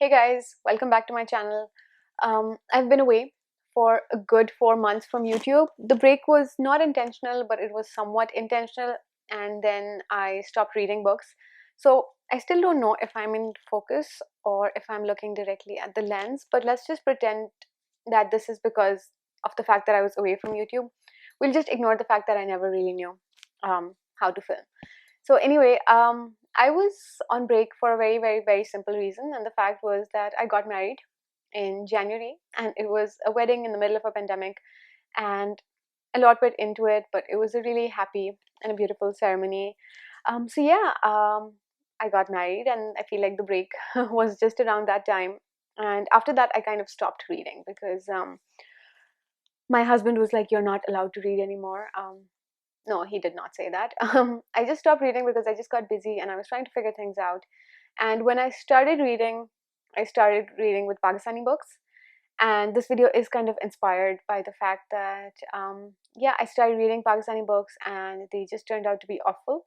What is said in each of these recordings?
Hey guys, welcome back to my channel. I've been away for a good 4 months from YouTube. The break was not intentional, but it was somewhat intentional, and then I stopped reading books. So I still don't know if I'm in focus or if I'm looking directly at the lens, but let's just pretend that this is because of the fact that I was away from YouTube. We'll just ignore the fact that I never really knew how to film. So anyway, I was on break for a very simple reason, and the fact was that I got married in January, and it was a wedding in the middle of a pandemic, and a lot went into it, but it was a really happy and a beautiful ceremony. So yeah, I got married, and I feel like the break was just around that time. And after that, I kind of stopped reading because my husband was like, "You're not allowed to read anymore." No, he did not say that. I just stopped reading because I just got busy and I was trying to figure things out. And when I started reading with Pakistani books. And this video is kind of inspired by the fact that, yeah, I started reading Pakistani books and they just turned out to be awful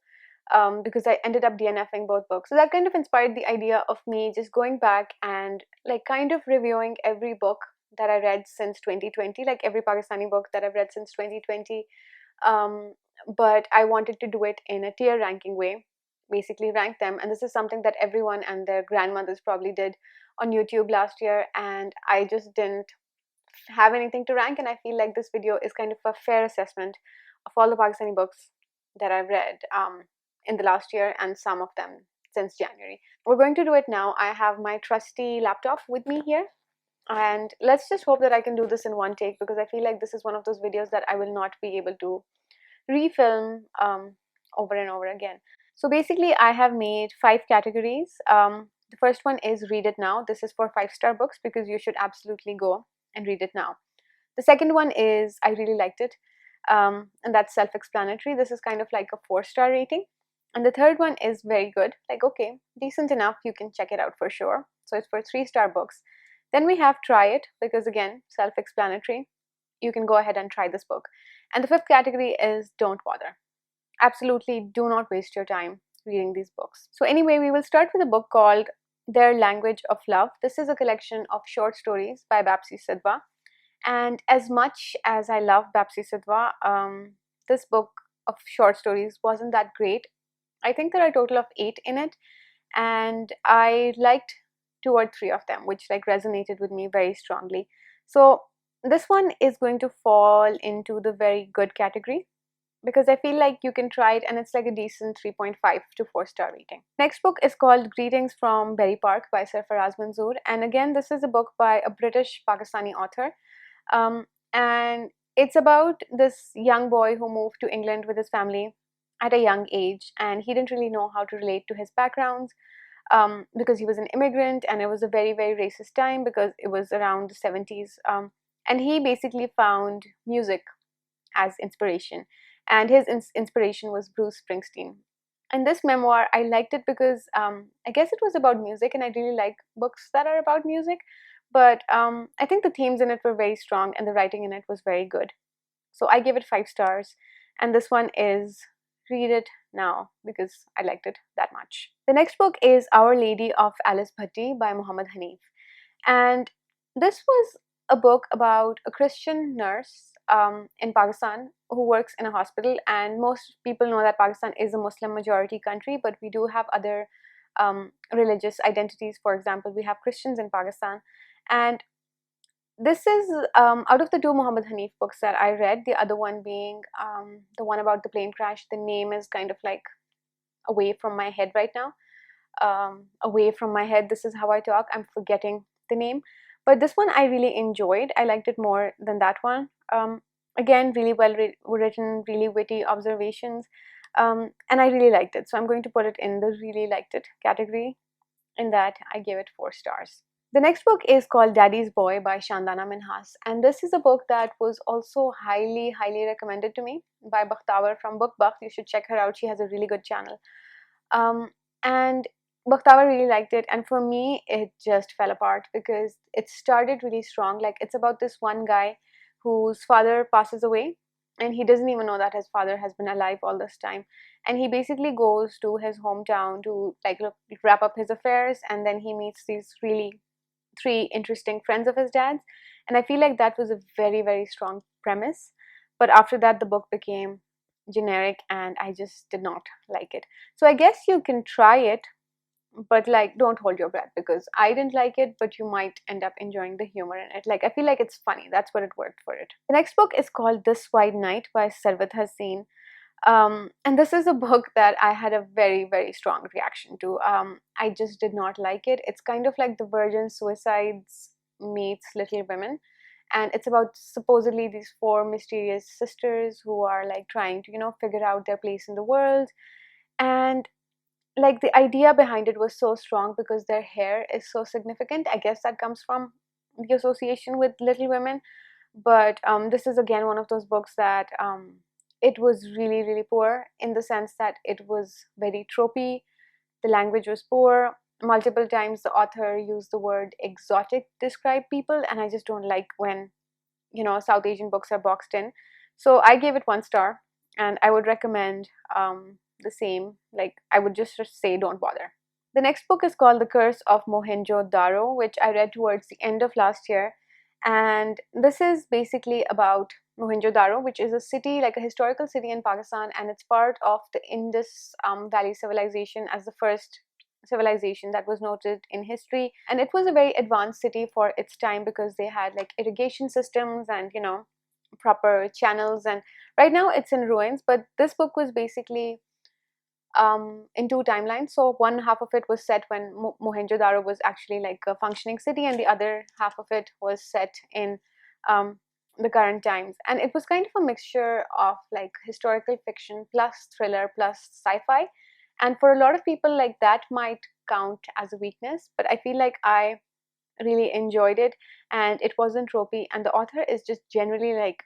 because I ended up DNFing both books. So that kind of inspired the idea of me just going back and like kind of reviewing every book that I read since 2020, like every Pakistani book that I've read since 2020. But I wanted to do it in a tier ranking way, basically rank them. And this is something that everyone and their grandmothers probably did on YouTube last year, and I just didn't have anything to rank. And I feel like this video is kind of a fair assessment of all the Pakistani books that I've read in the last year, and some of them since January. We're going to do it now. I have my trusty laptop with me here, and let's just hope that I can do this in one take, because I feel like this is one of those videos that I will not be able to refilm over and over again. So basically, I have made 5 categories. The first one is read it now. This is for 5-star books because you should absolutely go and read it now. The second one is I really liked it, and that's self-explanatory. This is kind of like a 4-star rating. And the third one is very good, like okay, decent enough, you can check it out for sure. So it's for 3-star books. Then we have try it, because again, self-explanatory. You can go ahead and try this book. And the 5th category is don't bother. Absolutely do not waste your time reading these books. So anyway, we will start with a book called Their Language of Love. This is a collection of short stories by Bapsi Sidhwa. And as much as I love Bapsi Sidhwa, this book of short stories wasn't that great. I think there are a total of 8 in it, and I liked 2 or 3 of them, which like resonated with me very strongly. So this one is going to fall into the very good category, because I feel like you can try it and it's like a decent 3.5 to 4-star rating. Next book is called Greetings from Berry Park by Sarfaraz Manzoor, and again this is a book by a British Pakistani author, and it's about this young boy who moved to England with his family at a young age, and he didn't really know how to relate to his backgrounds because he was an immigrant, and it was a very racist time because it was around the 70s, and he basically found music as inspiration, and his inspiration was Bruce Springsteen. And this memoir, I liked it because I guess it was about music, and I really like books that are about music, but I think the themes in it were very strong and the writing in it was very good. So I gave it 5 stars, and this one is read it now because I liked it that much. The next book is Our Lady of Alice Bhatti by Muhammad Hanif, and this was a book about a Christian nurse in Pakistan who works in a hospital. And most people know that Pakistan is a Muslim majority country, but we do have other religious identities. For example, we have Christians in Pakistan, and this is out of the 2 Muhammad Hanif books that I read, the other one being the one about the plane crash. The name is kind of like away from my head right now. Away from my head, this is how I talk, I'm forgetting the name. But this one I really enjoyed. I liked it more than that one. Again, really well written, really witty observations, and I really liked it. So I'm going to put it in the really liked it category. In that, I gave it 4 stars. The next book is called Daddy's Boy by Shandana Minhas, and this is a book that was also highly recommended to me by Bakhtavar from BookBakht. You should check her out. She has a really good channel. And Bakhtavar really liked it, and for me it just fell apart because it started really strong. Like, it's about this one guy whose father passes away, and he doesn't even know that his father has been alive all this time, and he basically goes to his hometown to like wrap up his affairs, and then he meets these really three interesting friends of his dad's, and I feel like that was a very, very strong premise. But after that, the book became generic and I just did not like it. So I guess you can try it, but like don't hold your breath, because I didn't like it, but you might end up enjoying the humor in it. Like I feel like it's funny. That's what it worked for it. The next book is called This White Night by Sarvat Haseen. And this is a book that I had a very, very strong reaction to. I just did not like it. It's kind of like the Virgin Suicides meets Little Women. And it's about supposedly these four mysterious sisters who are like trying to, figure out their place in the world. And like the idea behind it was so strong because their hair is so significant. I guess that comes from the association with Little Women. But this is again one of those books that it was really, really poor, in the sense that it was very tropey. The language was poor. Multiple times the author used the word exotic to describe people, and I just don't like when South Asian books are boxed in. So I gave it 1 star, and I would recommend the same. Like I would just say don't bother. The next book is called The Curse of MohenjoDaro, which I read towards the end of last year. And this is basically about Mohenjo-daro, which is a city, like a historical city in Pakistan, and it's part of the Indus Valley civilization as the first civilization that was noted in history. And it was a very advanced city for its time because they had like irrigation systems and, proper channels. And right now it's in ruins, but this book was basically in two timelines. So one half of it was set when Mohenjo-daro was actually like a functioning city, and the other half of it was set in um, the current times. And it was kind of a mixture of like historical fiction plus thriller plus sci-fi. And for a lot of people, like that might count as a weakness, but I feel like I really enjoyed it, and it wasn't tropey, and the author is just generally like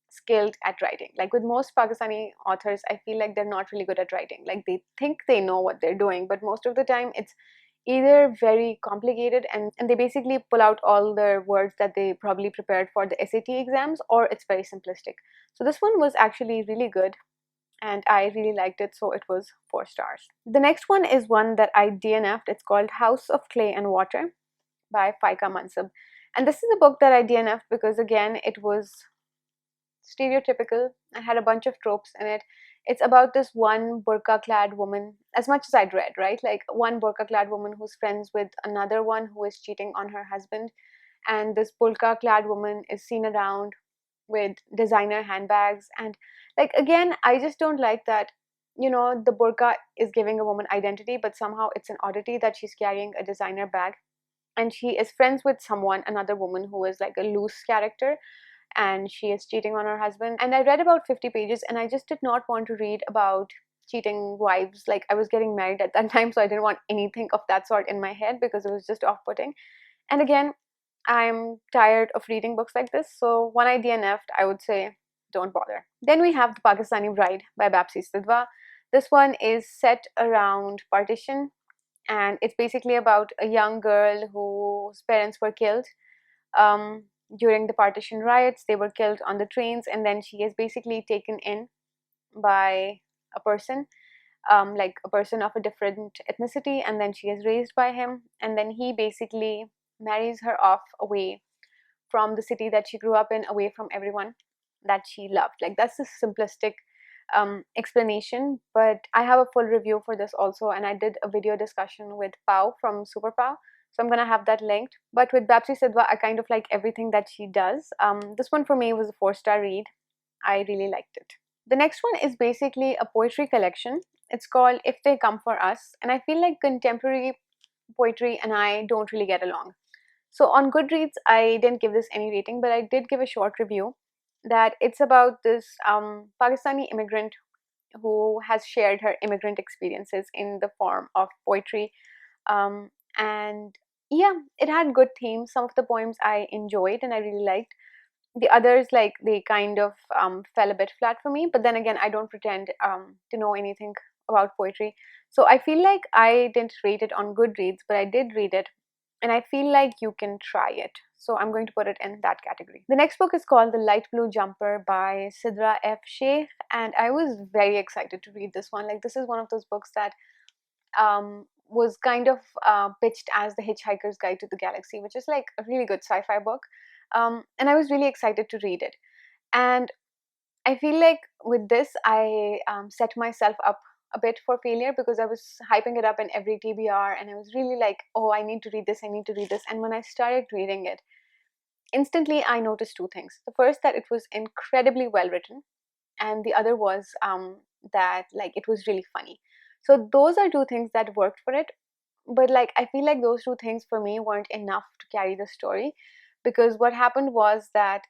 skilled at writing. Like with most Pakistani authors, I feel like they're not really good at writing. Like they think they know what they're doing, but most of the time it's either very complicated, and they basically pull out all the words that they probably prepared for the SAT exams, or it's very simplistic. So this one was actually really good, and I really liked it, so it was 4 stars. The next one is one that I DNF'd. It's called House of Clay and Water by Faika Mansab. And this is a book that I DNF'd because again, it was stereotypical and had a bunch of tropes in it. It's about this one burqa clad woman, as much as I'd read, right? Like one burqa clad woman who's friends with another one who is cheating on her husband. And this burqa clad woman is seen around with designer handbags. And like, again, I just don't like that, the burqa is giving a woman identity, but somehow it's an oddity that she's carrying a designer bag. And she is friends with someone, another woman who is like a loose character, and she is cheating on her husband. And I read about 50 pages, and I just did not want to read about cheating wives. Like I was getting married at that time, so I didn't want anything of that sort in my head because it was just off-putting. And again, I'm tired of reading books like this, so when I DNF'd, I would say don't bother. Then we have The Pakistani Bride by Bapsi Sidhwa. This one is set around partition, and it's basically about a young girl whose parents were killed um, during the partition riots. They were killed on the trains, and then she is basically taken in by a person, like a person of a different ethnicity, and then she is raised by him, and then he basically marries her off away from the city that she grew up in, away from everyone that she loved. Like that's the simplistic explanation, but I have a full review for this also, and I did a video discussion with Pau from Super Pau, so I'm gonna have that linked. But with Bapsi Sidhwa, I kind of like everything that she does. This one for me was a 4-star read. I really liked it. The next one is basically a poetry collection. It's called If They Come For Us, and I feel like contemporary poetry and I don't really get along. So on Goodreads, I didn't give this any rating, but I did give a short review that it's about this Pakistani immigrant who has shared her immigrant experiences in the form of poetry. And yeah, it had good themes. Some of the poems I enjoyed and I really liked. The others, like, they kind of fell a bit flat for me. But then again, I don't pretend to know anything about poetry. So I feel like I didn't rate it on Goodreads, but I did read it, and I feel like you can try it. So I'm going to put it in that category. The next book is called The Light Blue Jumper by Sidra F. Sheikh, and I was very excited to read this one. Like, this is one of those books that was kind of pitched as The Hitchhiker's Guide to the Galaxy, which is like a really good sci-fi book. And I was really excited to read it. And I feel like with this, I set myself up a bit for failure because I was hyping it up in every TBR, and I was really like, oh, I need to read this, I need to read this. And when I started reading it, instantly I noticed two things. The first, that it was incredibly well written, and the other was that like it was really funny. So those are two things that worked for it. But like I feel like those two things for me weren't enough to carry the story, because what happened was that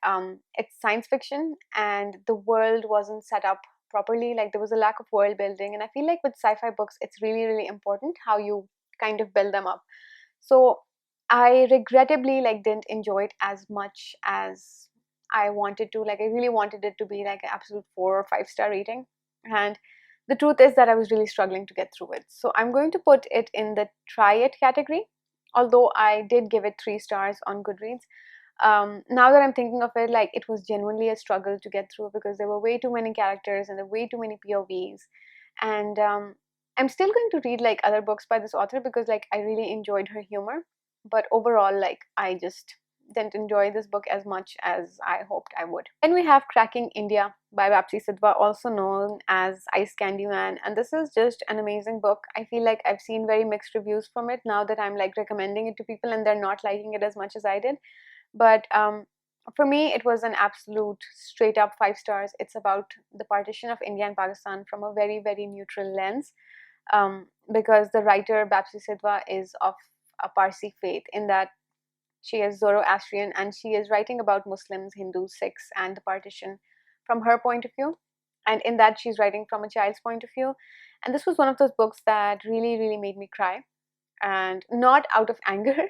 it's science fiction and the world wasn't set up properly. Like there was a lack of world building, and I feel like with sci-fi books it's really, really important how you kind of build them up. So I regrettably like didn't enjoy it as much as I wanted to. Like I really wanted it to be like an absolute 4 or 5 star rating, and the truth is that I was really struggling to get through it. So I'm going to put it in the try it category, although I did give it 3 stars on Goodreads. Now that I'm thinking of it, like it was genuinely a struggle to get through because there were way too many characters and there were way too many POVs. And I'm still going to read like other books by this author because like I really enjoyed her humor. But overall, like I just didn't enjoy this book as much as I hoped I would. Then we have Cracking India by Bapsi Sidhwa, also known as Ice Candy Man, and this is just an amazing book. I feel like I've seen very mixed reviews from it now that I'm like recommending it to people and they're not liking it as much as I did. But for me, it was an absolute straight up 5 stars. It's about the partition of India and Pakistan from a very, very neutral lens, because the writer Bapsi Sidhwa is of a Parsi faith, in that she is Zoroastrian and she is writing about Muslims, Hindus, Sikhs, and the partition from her point of view. And in that, she's writing from a child's point of view. And this was one of those books that really, really made me cry, and not out of anger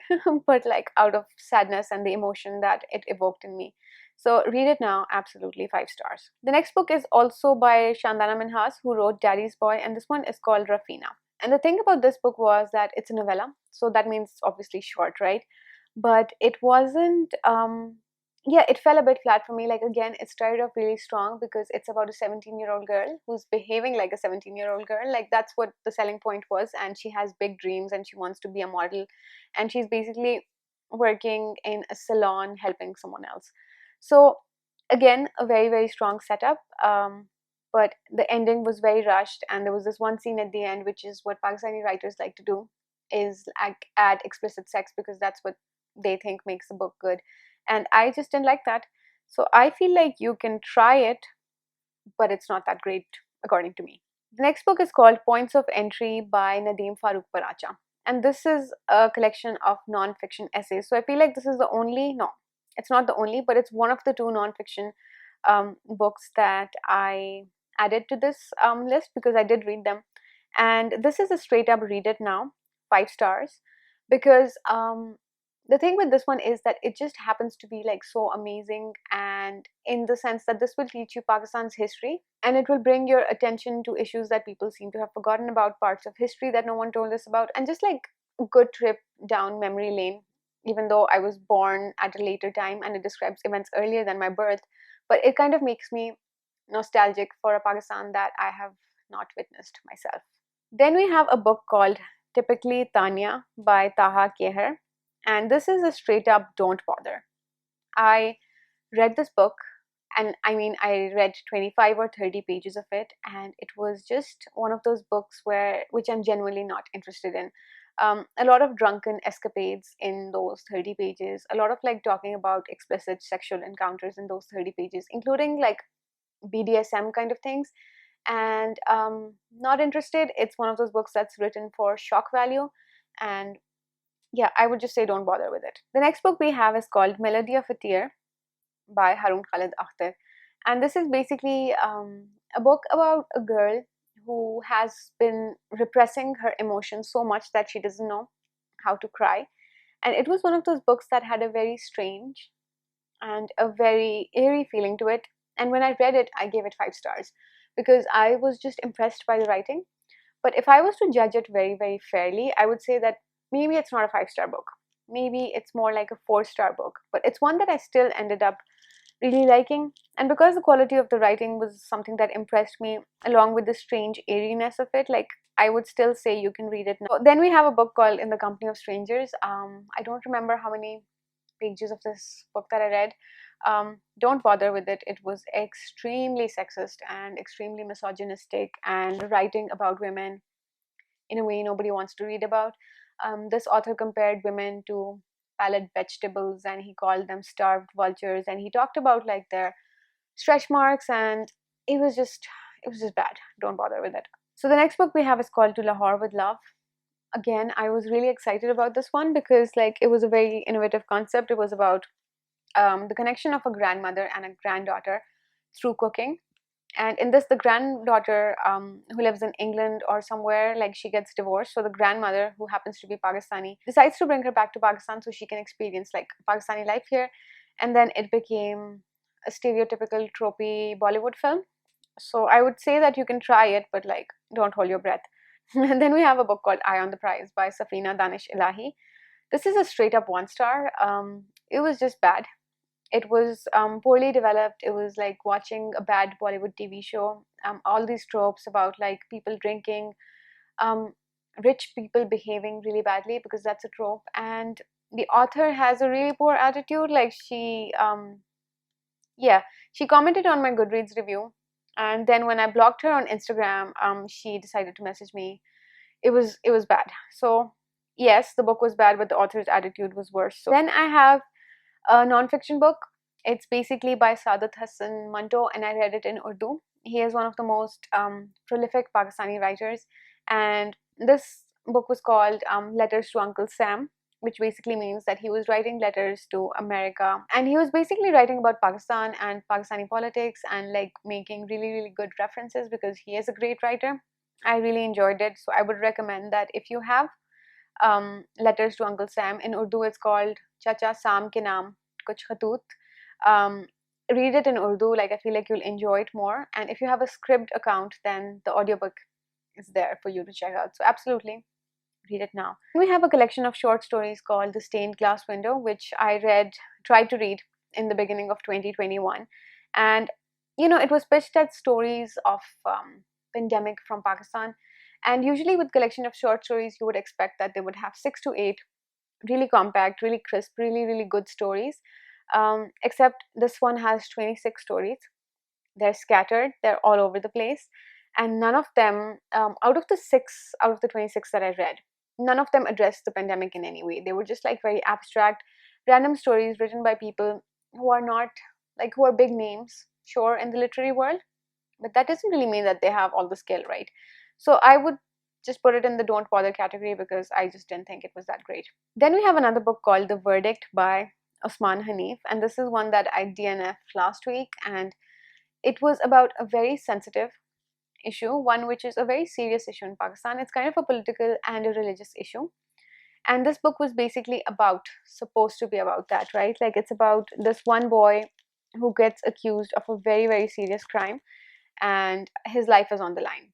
but like out of sadness and the emotion that it evoked in me. So read it now, absolutely 5 stars. The next book is also by Shandana Minhas, who wrote Daddy's Boy, and this one is called Rafina. And the thing about this book was that it's a novella, so that means obviously short, right? But it wasn't yeah, it fell a bit flat for me. Like again, it started off really strong because it's about a 17-year-old girl who's behaving like a 17-year-old girl. Like that's what the selling point was, and she has big dreams and she wants to be a model, and she's basically working in a salon helping someone else. So again, a very, very strong setup, but the ending was very rushed, and there was this one scene at the end, which is what Pakistani writers like to do, is like add explicit sex because that's what they think makes a book good, and I just didn't like that. So I feel like you can try it, but it's not that great according to me. The next book is called Points of Entry by Nadeem Farooq Paracha, and this is a collection of non-fiction essays. So I feel like this is the only, no, it's not the only, but it's one of the two non-fiction books that I added to this list because I did read them. And this is a straight up read it now, 5 stars, because the thing with this one is that it just happens to be like so amazing, and in the sense that this will teach you Pakistan's history, and it will bring your attention to issues that people seem to have forgotten about, parts of history that no one told us about, and just like a good trip down memory lane. Even though I was born at a later time and it describes events earlier than my birth, but it kind of makes me nostalgic for a Pakistan that I have not witnessed myself. Then we have a book called Typically Tanya by Taha Keher, and this is a straight up don't bother. I read this book, and I mean, I read 25 or 30 pages of it, and it was just one of those books which I'm genuinely not interested in. A lot of drunken escapades in those 30 pages, a lot of like talking about explicit sexual encounters in those 30 pages, including like BDSM kind of things, and not interested. It's one of those books that's written for shock value, and yeah, I would just say don't bother with it. The next book we have is called Melody of a Tear by Harun Khalid Akhtar, and this is basically a book about a girl who has been repressing her emotions so much that she doesn't know how to cry. And it was one of those books that had a very strange and a very eerie feeling to it. And when I read it, I gave it 5 stars because I was just impressed by the writing. But if I was to judge it very, very fairly, I would say that maybe it's not a 5 star book. Maybe it's more like a 4 star book. But it's one that I still ended up really liking. And because the quality of the writing was something that impressed me, along with the strange eeriness of it, like I would still say you can read it now. Then we have a book called In the Company of Strangers. I don't remember how many pages of this book that I read. Don't bother with it. It was extremely sexist and extremely misogynistic and writing about women in a way nobody wants to read about. This author compared women to pallid vegetables, and he called them starved vultures, and he talked about like their stretch marks, and it was just bad. Don't bother with it. So the next book we have is called To Lahore with Love. Again, I was really excited about this one because like it was a very innovative concept. It was about the connection of a grandmother and a granddaughter through cooking. And in this, the granddaughter, who lives in England or somewhere, like she gets divorced. So the grandmother, who happens to be Pakistani, decides to bring her back to Pakistan so she can experience like Pakistani life here. And then it became a stereotypical tropey Bollywood film. So I would say that you can try it, but like don't hold your breath. And then we have a book called Eye on the Prize by Safina Danish Ilahi. This is a straight up 1 star. It was just bad. It was poorly developed. It was like watching a bad Bollywood TV show. All these tropes about like people drinking, um, rich people behaving really badly, because that's a trope. And the author has a really poor attitude. Like yeah, she commented on my Goodreads review, and then when I blocked her on Instagram, she decided to message me. It was bad. So yes, the book was bad, but the author's attitude was worse. So then I have a non-fiction book. It's basically by Saadat Hassan Manto, and I read it in Urdu. He is one of the most prolific Pakistani writers, and this book was called Letters to Uncle Sam, which basically means that he was writing letters to America, and he was basically writing about Pakistan and Pakistani politics and like making really, really good references because he is a great writer. I really enjoyed it, so I would recommend that if you have Letters to Uncle Sam. In Urdu, it's called Chacha Sam Ke Naam Kuch Khatut. Um, Read it in Urdu. Like I feel like you'll enjoy it more. And if you have a Scribd account, then the audiobook is there for you to check out. So absolutely read it now. We have a collection of short stories called The Stained Glass Window, which I tried to read in the beginning of 2021. And it was pitched as stories of pandemic from Pakistan. And usually with collection of short stories, you would expect that they would have 6 to 8 really compact, really crisp, really, really good stories. Except this one has 26 stories. They're scattered, they're all over the place. And none of them, out of the 26 that I read, none of them addressed the pandemic in any way. They were just like very abstract, random stories written by people who are not, like, who are big names, sure, in the literary world, but that doesn't really mean that they have all the skill, right? So I would just put it in the don't bother category because I just didn't think it was that great. Then we have another book called The Verdict by Osman Hanif, and this is one that I DNF'd last week, and it was about a very sensitive issue, one which is a very serious issue in Pakistan. It's kind of a political and a religious issue, and this book was basically supposed to be about that, right? Like it's about this one boy who gets accused of a very, very serious crime, and his life is on the line.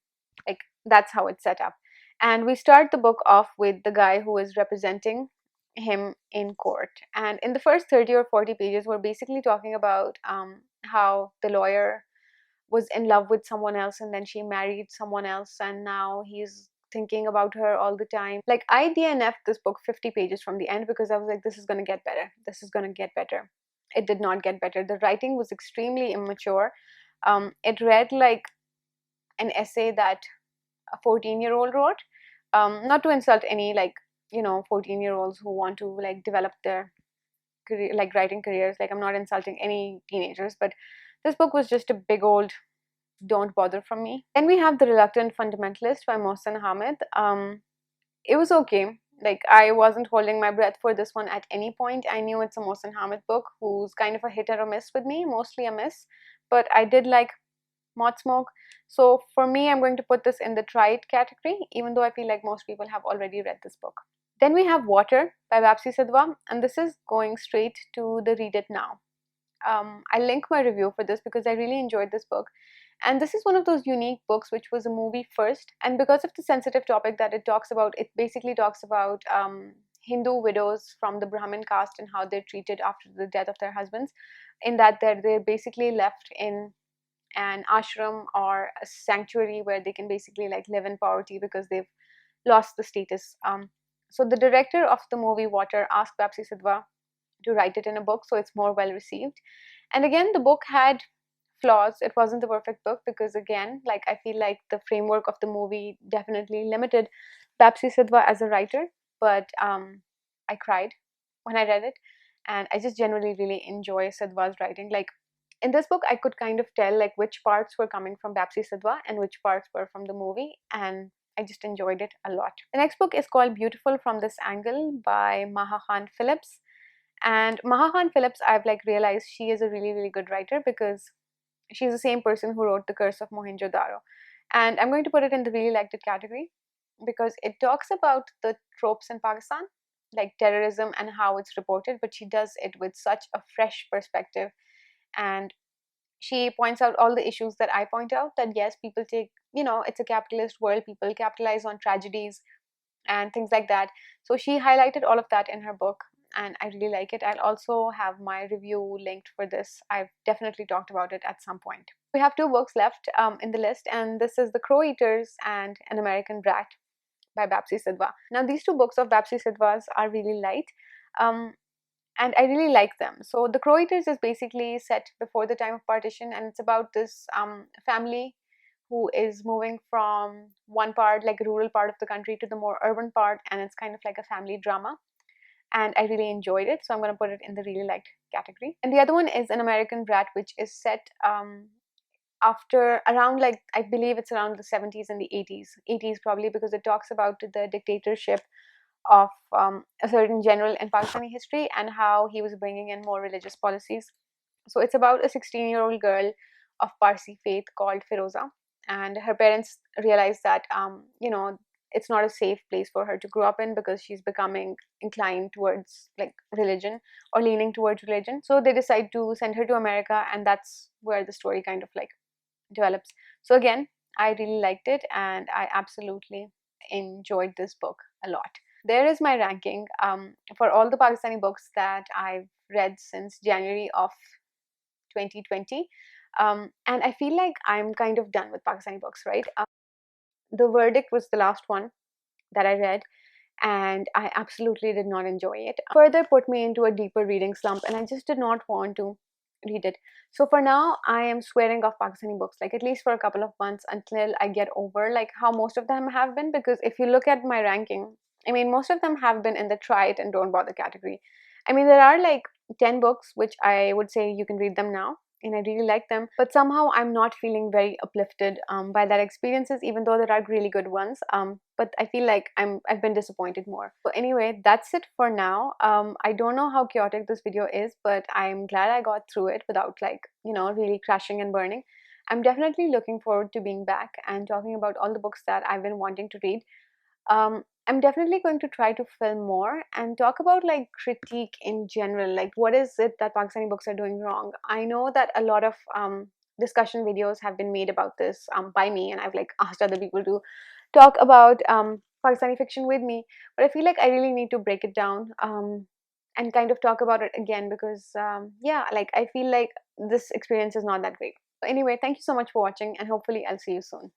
Like that's how it's set up. And we start the book off with the guy who is representing him in court, and in the first 30 or 40 pages we're basically talking about how the lawyer was in love with someone else, and then she married someone else, and now he's thinking about her all the time. Like I DNF'd this book 50 pages from the end because I was like, this is going to get better, this is going to get better. It did not get better. The writing was extremely immature. It read like an essay that a 14-year-old wrote. Not to insult any 14-year-olds who want to like develop their career, like writing careers. Like I'm not insulting any teenagers, but this book was just a big old don't bother from me. Then we have The Reluctant Fundamentalist by Mohsen Hamid. It was okay. Like I wasn't holding my breath for this one at any point. I knew it's a Mohsen Hamid book who's kind of a hit or a miss with me, mostly a miss, but I did like Moth Smoke. So for me, I'm going to put this in the tried category, even though I feel like most people have already read this book. Then we have Water by Vapsi Sidhwa, and this is going straight to the read it now. I'll link my review for this because I really enjoyed this book. And this is one of those unique books which was a movie first, and because of the sensitive topic that it talks about, it basically talks about Hindu widows from the Brahmin caste and how they're treated after the death of their husbands, in that they're basically left in an ashram or a sanctuary where they can basically like live in poverty because they've lost the status. So the director of the movie Water asked Bapsi Sidhwa to write it in a book, so it's more well received. And again, the book had flaws. It wasn't the perfect book because again, like I feel like the framework of the movie definitely limited Bapsi Sidhwa as a writer. But I cried when I read it, and I just generally really enjoy Sidhwa's writing. Like in this book, I could kind of tell like which parts were coming from Bapsi Sidhwa and which parts were from the movie, and I just enjoyed it a lot. The next book is called Beautiful from This Angle by Maha Khan Phillips. And Maha Khan Phillips, I've like realized she is a really, really good writer because she's the same person who wrote The Curse of MohenjoDaro. And I'm going to put it in the really liked it category because it talks about the tropes in Pakistan, like terrorism and how it's reported, but she does it with such a fresh perspective. And she points out all the issues that I point out, that yes, people take, it's a capitalist world, people capitalize on tragedies and things like that. So she highlighted all of that in her book, and I really like it. I'll also have my review linked for this. I've definitely talked about it at some point. We have two books left in the list, and this is The Crow Eaters and An American Brat by Bapsi Sidhwa. Now, these two books of Bapsi Sidhwa's are really light, and I really like them. So, The Crow Eaters is basically set before the time of partition, and it's about this family who is moving from one part, like a rural part of the country, to the more urban part, and it's kind of like a family drama. And I really enjoyed it, so I'm going to put it in the really liked category. And the other one is An American Brat, which is set after around, like, I believe it's around the 70s and the 80s probably, because it talks about the dictatorship of a certain general in Pakistani history and how he was bringing in more religious policies. So it's about a 16-year-old girl of Parsi faith called Firoza, and her parents realize that it's not a safe place for her to grow up in because she's becoming inclined towards like religion or leaning towards religion. So they decide to send her to America, and that's where the story kind of like develops. So again, I really liked it, and I absolutely enjoyed this book a lot. There is my ranking for all the Pakistani books that I've read since January of 2020. And I feel like I'm kind of done with Pakistani books, right? The Verdict was the last one that I read, and I absolutely did not enjoy it. Further put me into a deeper reading slump, and I just did not want to read it. So for now, I am swearing off Pakistani books, like at least for a couple of months until I get over like how most of them have been. Because if you look at my ranking, I mean, most of them have been in the try it and don't bother category. I mean, there are like 10 books which I would say you can read them now, and I really like them, but somehow I'm not feeling very uplifted by that experiences, even though there are really good ones. But I feel like I've been disappointed more. So anyway, that's it for now. I don't know how chaotic this video is, but I'm glad I got through it without like, really crashing and burning. I'm definitely looking forward to being back and talking about all the books that I've been wanting to read. I'm definitely going to try to film more and talk about like critique in general, like what is it that Pakistani books are doing wrong. I know that a lot of discussion videos have been made about this by me, and I've like asked other people to talk about Pakistani fiction with me, but I feel like I really need to break it down and kind of talk about it again because yeah, like I feel like this experience is not that great. So anyway, thank you so much for watching, and hopefully I'll see you soon.